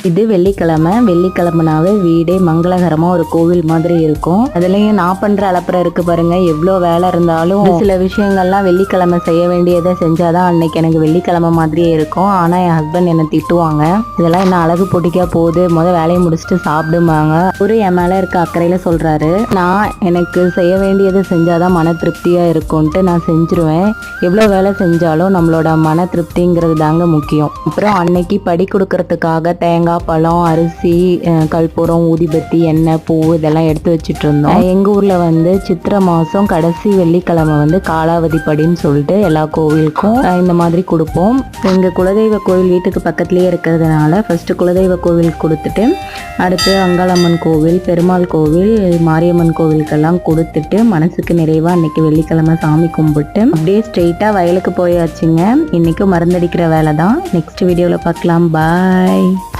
இது வெள்ளிக்கிழமைனாவே வீடே மங்களகரமா ஒரு கோவில் மாதிரி இருக்கும். அதுலயும் நான் பண்ற அலப்பறை இருக்கு பாருங்க, எவ்வளோ வேலை இருந்தாலும் சில விஷயங்கள்லாம் வெள்ளிக்கிழமை செய்ய வேண்டியதை செஞ்சாதான் அன்னைக்கு எனக்கு வெள்ளிக்கிழமை மாதிரியே இருக்கும். ஆனா என் ஹஸ்பண்ட் என்னை திட்டுவாங்க, இதெல்லாம் என்ன அழகு போட்டிக்கா போகுது, வேலையை முடிச்சுட்டு சாப்பிடுவாங்க. ஒரு என் மேல இருக்க அக்கறையில சொல்றாரு, நான் எனக்கு செய்ய வேண்டியதை செஞ்சாதான் மன திருப்தியா இருக்கும்ட்டு நான் செஞ்சிருவேன். எவ்வளோ வேலை செஞ்சாலும் நம்மளோட மன திருப்திங்கிறது தாங்க முக்கியம். அப்புறம் அன்னைக்கு படி கொடுக்கறதுக்காக தேங்காய், பழம், அரிசி, கற்பூரம், ஊதிபத்தி, எண்ணெய், பூ இதெல்லாம் எடுத்து வச்சுட்டு இருந்தோம். எங்க ஊர்ல சித்திரை மாசம் கடைசி வெள்ளிக்கிழமை காலாவதி படின்னு சொல்லிட்டு எல்லா கோவிலுக்கும் இந்த மாதிரி கொடுப்போம். எங்க குலதெய்வ கோவில் வீட்டுக்கு பக்கத்துலயே இருக்கிறதுனால ஃபர்ஸ்ட் குலதெய்வ கோவிலுக்கு கொடுத்துட்டு அடுத்து அங்காளம்மன் கோவில், பெருமாள் கோவில், மாரியம்மன் கோவிலுக்கெல்லாம் கொடுத்துட்டு மனசுக்கு நிறைவா அன்னைக்கு வெள்ளிக்கிழமை சாமி கும்பிட்டு அப்படியே ஸ்ட்ரெயிட்டா வயலுக்கு போயாச்சுங்க. இன்னைக்கும் மருந்தடிக்கிற வேலை தான். நெக்ஸ்ட் வீடியோல பார்க்கலாம். பாய்.